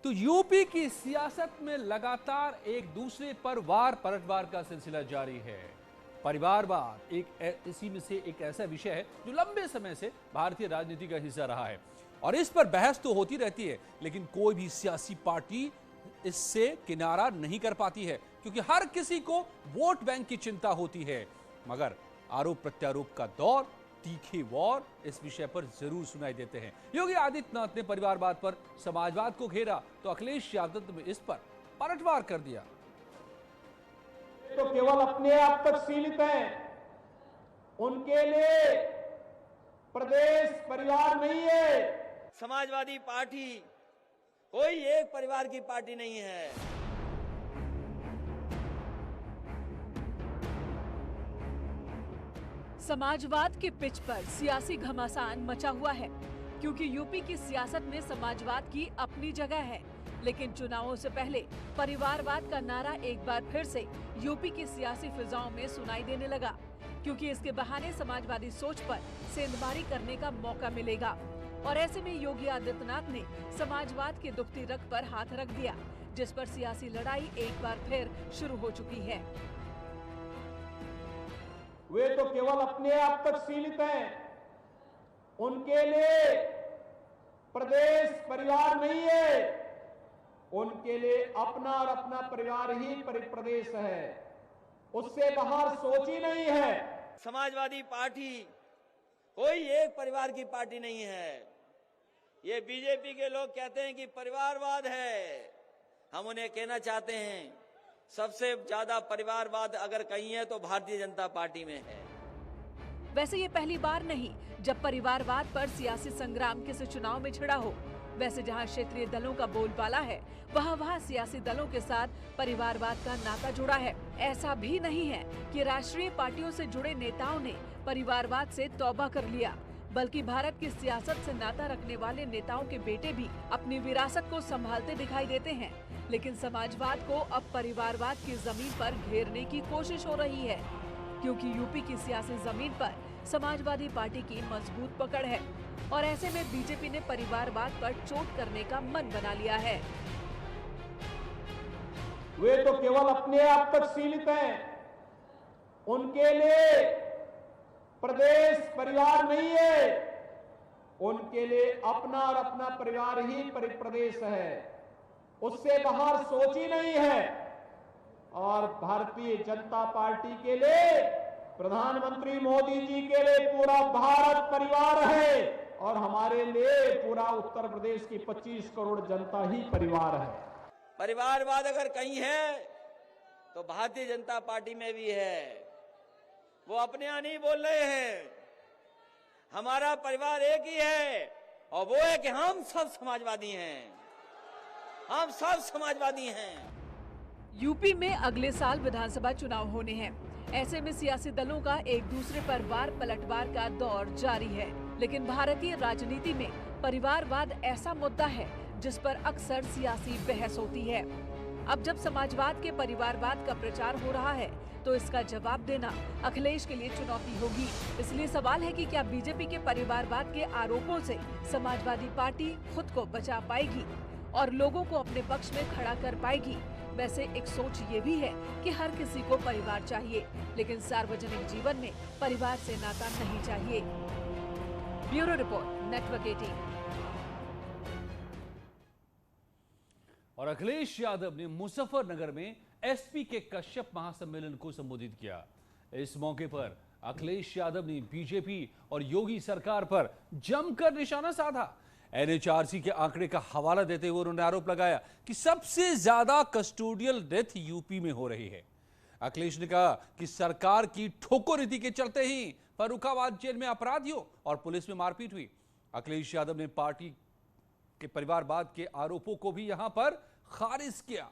तो यूपी की सियासत में लगातार एक दूसरे पर वार पलटवार का सिलसिला जारी है। परिवारवाद इसी में से एक ऐसा विषय है जो लंबे समय से भारतीय राजनीति का हिस्सा रहा है और इस पर बहस तो होती रहती है, लेकिन कोई भी सियासी पार्टी इससे किनारा नहीं कर पाती है क्योंकि हर किसी को वोट बैंक की चिंता होती है। मगर आरोप प्रत्यारोप का दौर, तीखे वॉर इस विषय पर जरूर सुनाई देते हैं। योगी आदित्यनाथ ने परिवारवाद पर समाजवाद को घेरा तो अखिलेश यादव ने इस पर पलटवार कर दिया। तो केवल अपने आप तक सीमित हैं, उनके लिए प्रदेश परिवार नहीं है। समाजवादी पार्टी कोई एक परिवार की पार्टी नहीं है। समाजवाद के पिच पर सियासी घमासान मचा हुआ है क्योंकि यूपी की सियासत में समाजवाद की अपनी जगह है, लेकिन चुनावों से पहले परिवारवाद का नारा एक बार फिर से यूपी की सियासी फिजाओं में सुनाई देने लगा क्योंकि इसके बहाने समाजवादी सोच पर सेंधमारी करने का मौका मिलेगा। और ऐसे में योगी आदित्यनाथ ने समाजवाद के दुखती रग पर हाथ रख दिया, जिस पर सियासी लड़ाई एक बार फिर शुरू हो चुकी है। वे तो केवल अपने आप तक सीमित हैं, उनके लिए प्रदेश परिवार नहीं है। उनके लिए अपना और अपना परिवार ही प्रदेश है, उससे बाहर सोच ही नहीं है। समाजवादी पार्टी कोई एक परिवार की पार्टी नहीं है। ये बीजेपी के लोग कहते हैं कि परिवारवाद है। हम उन्हें कहना चाहते हैं, सबसे ज्यादा परिवारवाद अगर कहीं है तो भारतीय जनता पार्टी में है। वैसे ये पहली बार नहीं जब परिवारवाद पर सियासी संग्राम किसी चुनाव में छिड़ा हो। वैसे जहां क्षेत्रीय दलों का बोलबाला है, वहां सियासी दलों के साथ परिवारवाद का नाता जुड़ा है। ऐसा भी नहीं है कि राष्ट्रीय पार्टियों से जुड़े नेताओं ने परिवारवाद से तौबा कर लिया, बल्कि भारत की सियासत से नाता रखने वाले नेताओं के बेटे भी अपनी विरासत को संभालते दिखाई देते हैं। लेकिन समाजवाद को अब परिवारवाद की जमीन पर घेरने की कोशिश हो रही है क्योंकि यूपी की सियासी जमीन पर समाजवादी पार्टी की मजबूत पकड़ है और ऐसे में बीजेपी ने परिवारवाद पर चोट करने का मन बना लिया है। वे तो केवल अपने आप तक सीमित हैं, उनके लिए प्रदेश परिवार नहीं है। उनके लिए अपना और अपना परिवार ही प्रदेश है, उससे बाहर सोच ही नहीं है। और भारतीय जनता पार्टी के लिए, प्रधानमंत्री मोदी जी के लिए पूरा भारत परिवार है और हमारे लिए पूरा उत्तर प्रदेश की 25 करोड़ जनता ही परिवार है। परिवारवाद अगर कहीं है तो भारतीय जनता पार्टी में भी है। वो अपने यहाँ नहीं बोल रहे हैं, हमारा परिवार एक ही है और वो है कि हम सब समाजवादी हैं। हम सब समाजवादी हैं। यूपी में अगले साल विधानसभा चुनाव होने हैं। ऐसे में सियासी दलों का एक दूसरे पर वार पलटवार का दौर जारी है, लेकिन भारतीय राजनीति में परिवारवाद ऐसा मुद्दा है जिस पर अक्सर सियासी बहस होती है। अब जब समाजवाद के परिवारवाद का प्रचार हो रहा है तो इसका जवाब देना अखिलेश के लिए चुनौती होगी। इसलिए सवाल है कि क्या बीजेपी के परिवारवाद के आरोपों से समाजवादी पार्टी खुद को बचा पाएगी और लोगों को अपने पक्ष में खड़ा कर पाएगी। वैसे एक सोच ये भी है कि हर किसी को परिवार चाहिए, लेकिन सार्वजनिक जीवन में परिवार से नाता नहीं चाहिए। Bureau report, network 18। और अखिलेश यादव ने मुजफ्फरनगर में एसपी के कश्यप महासम्मेलन को संबोधित किया। इस मौके पर अखिलेश यादव ने बीजेपी और योगी सरकार पर जमकर निशाना साधा। एनएचआरसी के आंकड़े का हवाला देते हुए उन्होंने आरोप लगाया कि सबसे ज्यादा कस्टोडियल डेथ यूपी में हो रही है। अखिलेश ने कहा कि सरकार की ठोको नीति के चलते ही फर्रुखाबाद जेल में अपराधियों और पुलिस में मारपीट हुई। अखिलेश यादव ने पार्टी के परिवारवाद के आरोपों को भी यहां पर खारिज किया।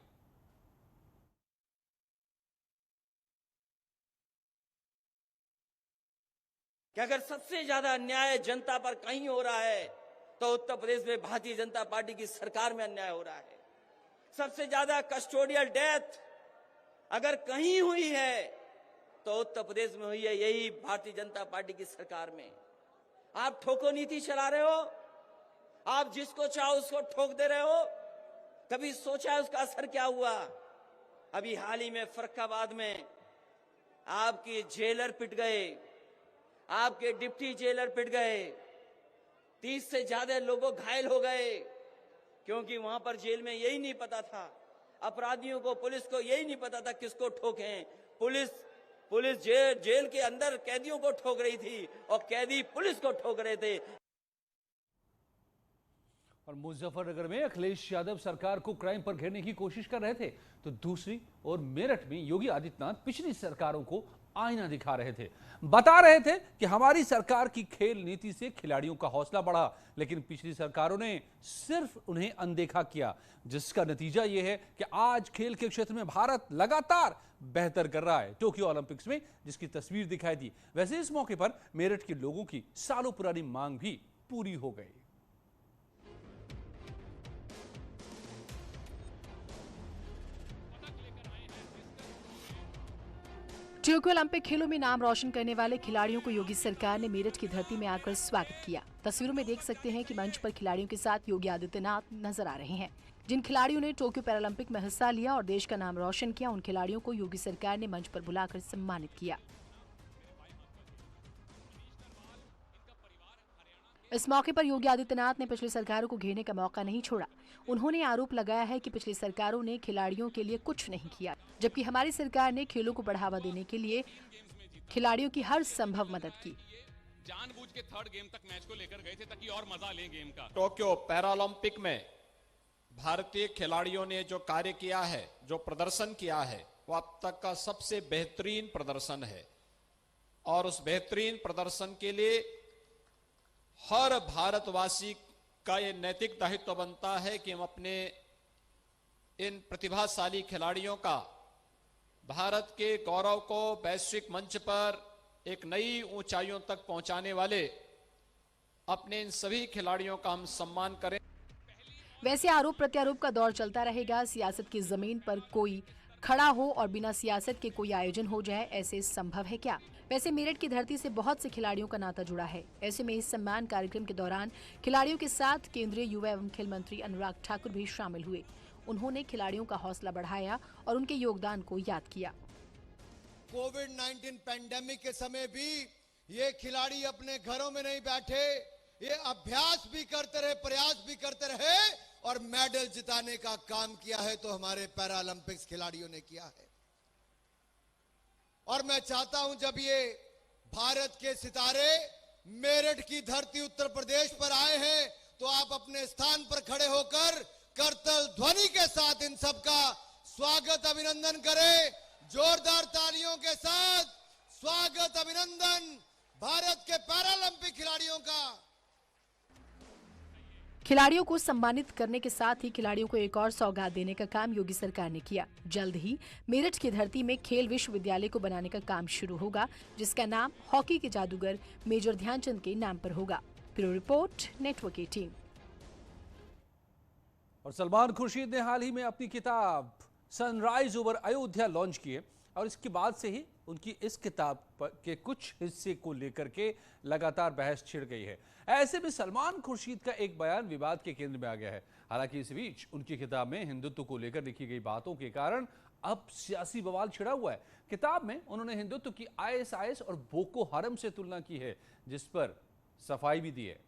कि अगर सबसे ज्यादा अन्याय जनता पर कहीं हो रहा है तो उत्तर प्रदेश में भारतीय जनता पार्टी की सरकार में अन्याय हो रहा है। सबसे ज्यादा कस्टोडियल डेथ अगर कहीं हुई है तो उत्तर प्रदेश में हुई है, यही भारतीय जनता पार्टी की सरकार में। आप ठोको नीति चला रहे हो, आप जिसको चाहो उसको ठोक दे रहे हो। कभी सोचा है उसका असर क्या हुआ? अभी हाल ही में फर्रुखाबाद में आपके जेलर पिट गए, आपके डिप्टी जेलर पिट गए, 30 से ज्यादा लोगों घायल हो गए, क्योंकि वहां पर जेल में यही नहीं पता था, अपराधियों को, पुलिस को यही नहीं पता था किसको ठोकें। पुलिस जेल के अंदर कैदियों को ठोक रही थी और कैदी पुलिस को ठोक रहे थे। और मुजफ्फरनगर में अखिलेश यादव सरकार को क्राइम पर घेरने की कोशिश कर रहे थे, तो दूसरी ओर मेरठ में योगी आदित्यनाथ पिछली सरकारों को आईना दिखा रहे थे, बता रहे थे कि हमारी सरकार की खेल नीति से खिलाड़ियों का हौसला बढ़ा, लेकिन पिछली सरकारों ने सिर्फ उन्हें अनदेखा किया, जिसका नतीजा यह है कि आज खेल के क्षेत्र में भारत लगातार बेहतर कर रहा है। टोक्यो ओलंपिक्स में जिसकी तस्वीर दिखाई दी, वैसे इस मौके पर मेरठ के लोगों की सालों पुरानी मांग भी पूरी हो गई। टोक्यो ओलंपिक खेलों में नाम रोशन करने वाले खिलाड़ियों को योगी सरकार ने मेरठ की धरती में आकर स्वागत किया। तस्वीरों में देख सकते हैं कि मंच पर खिलाड़ियों के साथ योगी आदित्यनाथ नजर आ रहे हैं। जिन खिलाड़ियों ने टोक्यो पैरालंपिक में हिस्सा लिया और देश का नाम रोशन किया, उन खिलाड़ियों को योगी सरकार ने मंच पर बुलाकर सम्मानित किया। इस मौके पर योगी आदित्यनाथ ने पिछली सरकारों को घेरने का मौका नहीं छोड़ा। उन्होंने आरोप लगाया है कि पिछली सरकारों ने खिलाड़ियों के लिए कुछ नहीं किया, जबकि हमारी सरकार ने खेलों को बढ़ावा देने के लिए खिलाड़ियों की हर संभव मदद की। जानबूझ के थर्ड गेम तक मैच को लेकर गए थे ताकि और मजा लें गेम का। टोक्यो पैरालंपिक में भारतीय खिलाड़ियों ने जो कार्य किया है, जो प्रदर्शन किया है, वो अब तक का सबसे बेहतरीन प्रदर्शन है। और उस बेहतरीन प्रदर्शन के लिए हर भारतवासी का ये नैतिक दायित्व बनता है कि हम अपने इन प्रतिभाशाली खिलाड़ियों का, भारत के गौरव को वैश्विक मंच पर एक नई ऊंचाइयों तक पहुंचाने वाले अपने इन सभी खिलाड़ियों का हम सम्मान करें। वैसे आरोप प्रत्यारोप का दौर चलता रहेगा। सियासत की जमीन पर कोई खड़ा हो और बिना सियासत के कोई आयोजन हो जाए, ऐसे संभव है क्या? वैसे मेरठ की धरती से बहुत से खिलाड़ियों का नाता जुड़ा है। ऐसे में इस सम्मान कार्यक्रम के दौरान खिलाड़ियों के साथ केंद्रीय युवा एवं खेल मंत्री अनुराग ठाकुर भी शामिल हुए। उन्होंने खिलाड़ियों का हौसला बढ़ाया और उनके योगदान को याद किया। कोविड-19 पैंडेमिक के समय भी ये खिलाड़ी अपने घरों में नहीं बैठे, ये अभ्यास भी करते रहे, प्रयास भी करते रहे और मेडल जिताने का काम किया है तो हमारे पैरालंपिक्स खिलाड़ियों ने किया है। और मैं चाहता हूं जब ये भारत के सितारे मेरठ की धरती उत्तर प्रदेश पर आए हैं तो आप अपने स्थान पर खड़े होकर करतल ध्वनि के साथ इन सबका स्वागत अभिनंदन करें। जोरदार तालियों के साथ स्वागत अभिनंदन भारत के पैरालंपिक खिलाड़ियों का। खिलाड़ियों को सम्मानित करने के साथ ही खिलाड़ियों को एक और सौगात देने का काम योगी सरकार ने किया। जल्द ही मेरठ की धरती में खेल विश्वविद्यालय को बनाने का काम शुरू होगा, जिसका नाम हॉकी के जादूगर मेजर ध्यानचंद के नाम पर होगा। Bureau report, network 18। और सलमान खुर्शीद ने हाल ही में अपनी किताब सनराइज ओवर अयोध्या लॉन्च की है और इसके बाद से ही उनकी इस किताब के कुछ हिस्से को लेकर के लगातार बहस छिड़ गई है। ऐसे में सलमान खुर्शीद का एक बयान विवाद के केंद्र में आ गया है। हालांकि इस बीच उनकी किताब में हिंदुत्व को लेकर लिखी गई बातों के कारण अब सियासी बवाल छिड़ा हुआ है। किताब में उन्होंने हिंदुत्व की ISIS और बोको हरम से तुलना की है, जिस पर सफाई भी दी है।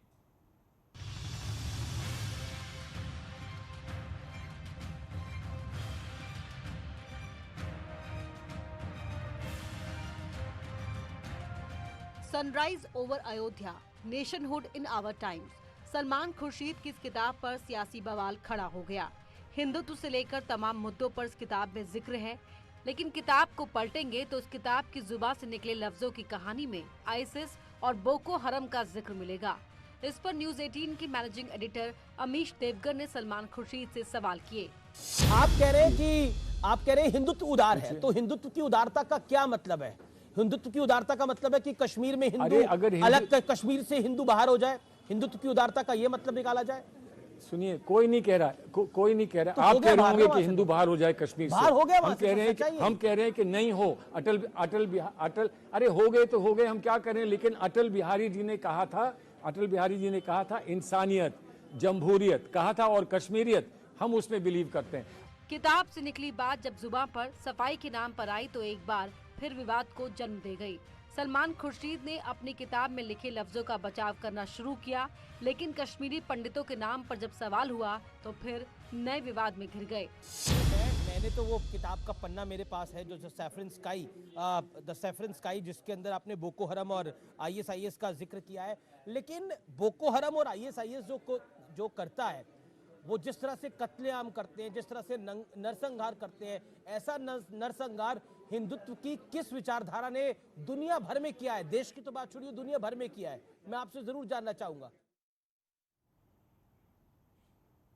Sunrise over Ayodhya, nationhood in our times. Salman Khurshid की इस किताब पर सियासी बवाल खड़ा हो गया। हिंदुत्व से लेकर तमाम मुद्दों पर इस किताब में जिक्र है, लेकिन किताब को पलटेंगे तो इस किताब की जुबान से निकले लफ्जों की कहानी में आईएसआईएस और बोको हरम का जिक्र मिलेगा। इस पर न्यूज 18 की मैनेजिंग एडिटर अमीश देवगर ने सलमान खुर्शीद से सवाल किए। आप कह रहे हैं हिंदुत्व उदार है, तो हिंदुत्व की उदारता का क्या मतलब है? हिंदुत्व की उदारता का मतलब है कि कश्मीर में हिंदू अलग, कश्मीर से हिंदू बाहर हो जाए। हिंदुत्व की उदारता का ये मतलब निकाला जाए? सुनिए, कोई नहीं कह रहा, कोई नहीं कह रहा। तो आप कह रहे होंगे कि हिंदू बाहर हो जाए कश्मीर से। हो गया, हम कह रहे हैं कि नहीं हो। अटल अरे हो गए तो हो गए, हम क्या करें। लेकिन अटल बिहारी जी ने कहा था इंसानियत, जमहूरियत कहा था और कश्मीरियत। हम उसमें बिलीव करते हैं। किताब से निकली बात जब जुबान पर सफाई के नाम पर आई तो एक बार फिर विवाद को जन्म दे गई। सलमान खुर्शीद ने अपनी किताब में लिखे लफ्जों का बचाव करना शुरू किया, लेकिन कश्मीरी पंडितों के नाम पर जब सवाल हुआ तो फिर नए विवाद में घिर गए। मैंने तो वो किताब का पन्ना मेरे पास है जो द सैफरन स्काई, जिसके अंदर आपने बोको हरम और ISIS का जिक्र किया है। लेकिन बोको हरम और ISIS जो करता है, वो जिस तरह से कत्लेआम करते हैं, जिस तरह से नरसंहार करते हैं, ऐसा नरसंहार हिंदुत्व की किस विचारधारा ने दुनिया भर में किया है? देश की तो बात छोड़िए, दुनिया भर में किया है। मैं आपसे जरूर जानना चाहूंगा।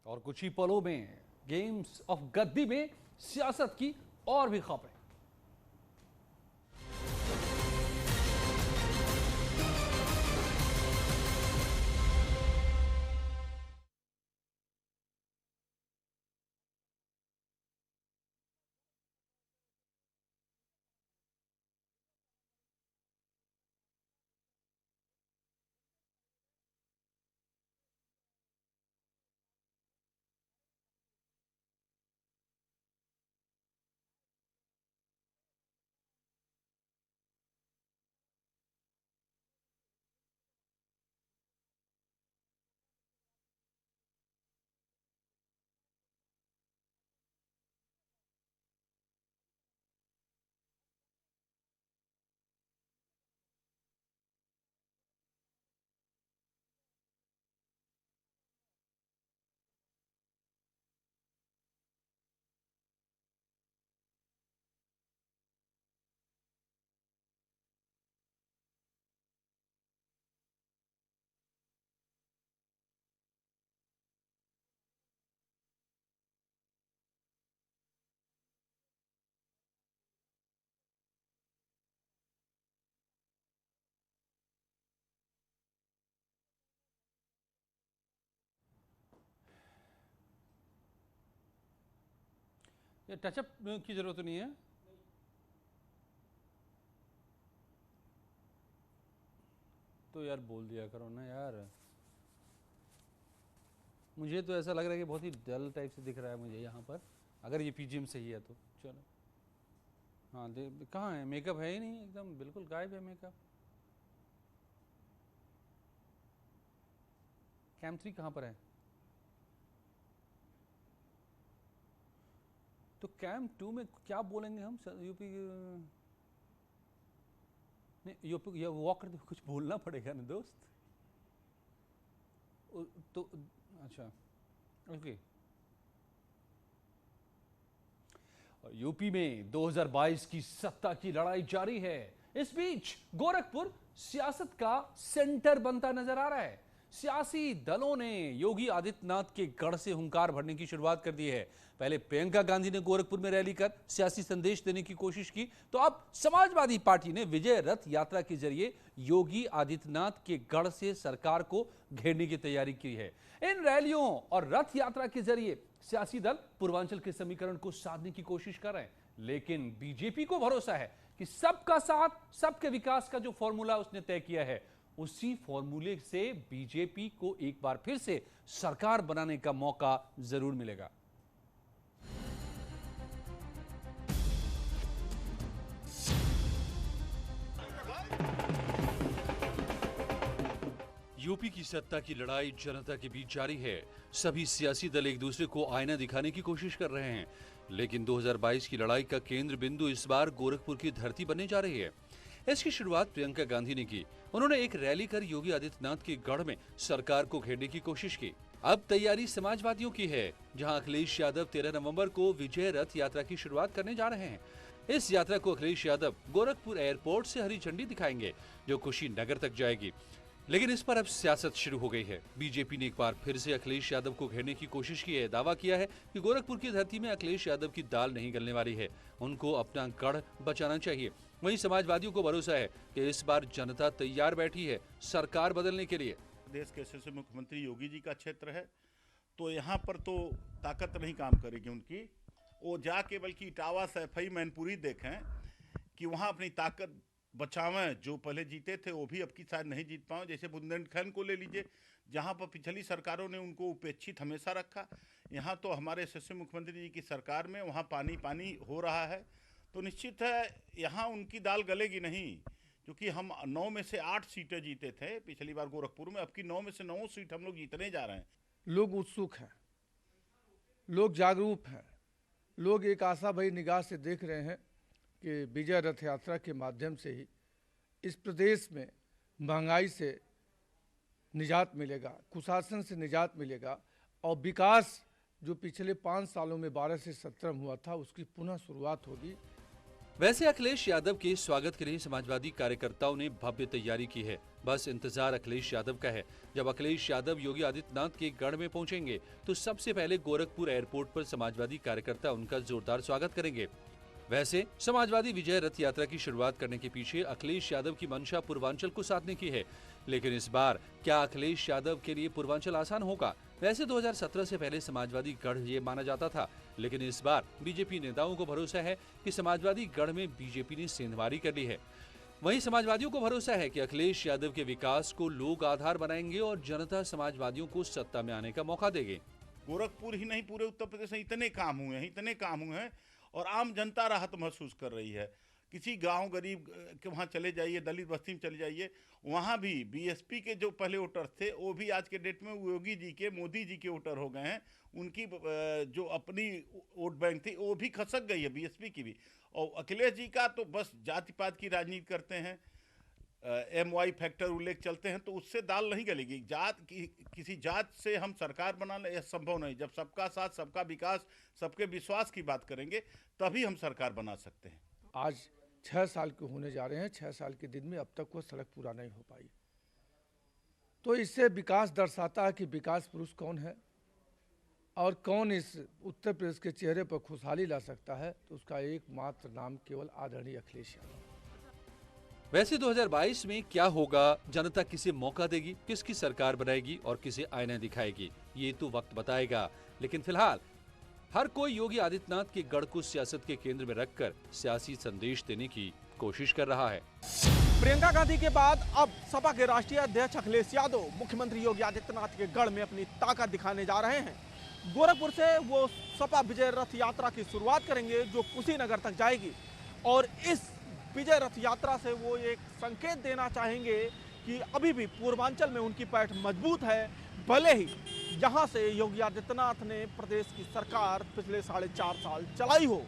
और कुछ ही पलों में गेम्स ऑफ गद्दी में सियासत की और भी खबरें। ये टचअप की जरूरत नहीं है। तो यार बोल दिया करो ना यार। मुझे तो ऐसा लग रहा है कि बहुत ही डल टाइप से दिख रहा है मुझे यहाँ पर, अगर ये PGM सही है तो। चलो हाँ, कहाँ है मेकअप? है ही नहीं, एकदम बिल्कुल गायब है मेकअप। कैम 3 कहाँ पर है? तो कैम 2 में क्या बोलेंगे हम? यूपी नहीं, यूपी वॉक करते कुछ बोलना पड़ेगा ना दोस्त। तो अच्छा ओके। और यूपी में 2022 की सत्ता की लड़ाई जारी है। इस बीच गोरखपुर सियासत का सेंटर बनता नजर आ रहा है। सियासी दलों ने योगी आदित्यनाथ के गढ़ से हुंकार भरने की शुरुआत कर दी है। पहले प्रियंका गांधी ने गोरखपुर में रैली कर सियासी संदेश देने की कोशिश की, तो अब समाजवादी पार्टी ने विजय रथ यात्रा के जरिए योगी आदित्यनाथ के गढ़ से सरकार को घेरने की तैयारी की है। इन रैलियों और रथ यात्रा के जरिए सियासी दल पूर्वांचल के समीकरण को साधने की कोशिश कर रहे हैं, लेकिन बीजेपी को भरोसा है कि सबका साथ सबके विकास का जो फॉर्मूला उसने तय किया है, उसी फॉर्मूले से बीजेपी को एक बार फिर से सरकार बनाने का मौका जरूर मिलेगा। यूपी की सत्ता की लड़ाई जनता के बीच जारी है। सभी सियासी दल एक दूसरे को आईना दिखाने की कोशिश कर रहे हैं, लेकिन 2022 की लड़ाई का केंद्र बिंदु इस बार गोरखपुर की धरती बनने जा रही है। इसकी शुरुआत प्रियंका गांधी ने की। उन्होंने एक रैली कर योगी आदित्यनाथ के गढ़ में सरकार को घेरने की कोशिश की। अब तैयारी समाजवादियों की है, जहां अखिलेश यादव 13 नवंबर को विजय रथ यात्रा की शुरुआत करने जा रहे हैं। इस यात्रा को अखिलेश यादव गोरखपुर एयरपोर्ट से हरी झंडी दिखाएंगे, जो कुशीनगर तक जाएगी। लेकिन इस पर अब सियासत शुरू हो गई है। बीजेपी ने एक बार फिर से अखिलेश यादव को घेरने की कोशिश की है। दावा किया है कि गोरखपुर की धरती में अखिलेश यादव की दाल नहीं गलने वाली है, उनको अपना गढ़ बचाना चाहिए। वहीं समाजवादियों को भरोसा है कि इस बार जनता तैयार बैठी है सरकार बदलने के लिए। देश के यशस्वी मुख्यमंत्री योगी जी का क्षेत्र है, तो यहाँ पर तो ताकत नहीं काम करेगी उनकी। वो जाके बल्कि इटावा, सैफई, मैनपुरी देखें कि वहाँ अपनी ताकत बचावें। जो पहले जीते थे वो भी अब की शायद नहीं जीत पाओ। जैसे बुंदेलखंड को ले लीजिए, जहाँ पर पिछली सरकारों ने उनको उपेक्षित हमेशा रखा, यहाँ तो हमारे यशस्वी मुख्यमंत्री जी की सरकार में वहाँ पानी पानी हो रहा है। तो निश्चित है यहाँ उनकी दाल गलेगी नहीं, क्योंकि हम 9 में से 8 सीटें जीते थे पिछली बार गोरखपुर में, अब की 9 में से 9 सीट हम लोग जीतने जा रहे हैं। लोग उत्सुक हैं, लोग जागरूक हैं, लोग एक आशा भरी निगाह से देख रहे हैं कि विजय रथ यात्रा के माध्यम से ही इस प्रदेश में महंगाई से निजात मिलेगा, कुशासन से निजात मिलेगा और विकास जो पिछले 5 सालों में 12 से 17 हुआ था उसकी पुनः शुरुआत होगी। वैसे अखिलेश यादव के स्वागत के लिए समाजवादी कार्यकर्ताओं ने भव्य तैयारी की है। बस इंतजार अखिलेश यादव का है। जब अखिलेश यादव योगी आदित्यनाथ के गढ़ में पहुंचेंगे तो सबसे पहले गोरखपुर एयरपोर्ट पर समाजवादी कार्यकर्ता उनका जोरदार स्वागत करेंगे। वैसे समाजवादी विजय रथ यात्रा की शुरुआत करने के पीछे अखिलेश यादव की मंशा पूर्वांचल को साधने की है, लेकिन इस बार क्या अखिलेश यादव के लिए पूर्वांचल आसान होगा? वैसे 2017 से पहले समाजवादी गढ़ ये माना जाता था, लेकिन इस बार बीजेपी नेताओं को भरोसा है कि समाजवादी गढ़ में बीजेपी ने सेंधमारी कर ली है। वहीं समाजवादियों को भरोसा है कि अखिलेश यादव के विकास को लोग आधार बनाएंगे और जनता समाजवादियों को सत्ता में आने का मौका देंगे। गोरखपुर ही नहीं पूरे उत्तर प्रदेश में इतने काम हुए हैं और आम जनता राहत महसूस कर रही है। किसी गांव गरीब के वहाँ चले जाइए, दलित बस्ती में चले जाइए, वहाँ भी बीएसपी के जो पहले वोटर थे वो भी आज के डेट में योगी जी के, मोदी जी के वोटर हो गए हैं। उनकी जो अपनी वोट बैंक थी वो भी खसक गई है बीएसपी की भी। और अखिलेश जी का तो बस जाति पात की राजनीति करते हैं, MY फैक्टर उल्लेख चलते हैं, तो उससे दाल नहीं गलेगी। किसी जात से हम सरकार बनाना यह संभव नहीं। जब सबका साथ, सबका विकास, सबके विश्वास की बात करेंगे तभी हम सरकार बना सकते हैं। आज 6 साल के होने जा रहे हैं, 6 साल के दिन में अब तक वो सड़क पूरा नहीं हो पाई। तो इससे विकास दर्शाता है कि विकास पुरुष कौन है और कौन इस उत्तर प्रदेश के चेहरे पर खुशहाली ला सकता है। तो उसका एकमात्र नाम केवल आदरणीय अखिलेश यादव। वैसे 2022 में क्या होगा, जनता किसे मौका देगी, किसकी सरकार बनाएगी और किसे आईना दिखाएगी, ये तो वक्त बताएगा। लेकिन फिलहाल हर कोई योगी आदित्यनाथ के गढ़ को सियासत के केंद्र में रखकर सियासी संदेश देने की कोशिश कर रहा है। प्रियंका गांधी के बाद अब सपा के राष्ट्रीय अध्यक्ष अखिलेश यादव मुख्यमंत्री योगी आदित्यनाथ के गढ़ में अपनी ताकत दिखाने जा रहे हैं। गोरखपुर से वो सपा विजय रथ यात्रा की शुरुआत करेंगे जो कुशीनगर तक जाएगी और इस विजय रथ यात्रा से वो एक संकेत देना चाहेंगे कि अभी भी पूर्वांचल में उनकी पैठ मजबूत है, भले ही यहां से योगी आदित्यनाथ ने प्रदेश की सरकार पिछले 4.5 साल चलाई हो।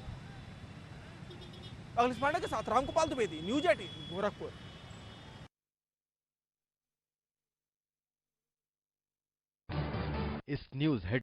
अखिलेश पांडे के साथ रामगोपाल द्विवेदी, न्यूज 18 गोरखपुर। इस न्यूज हेड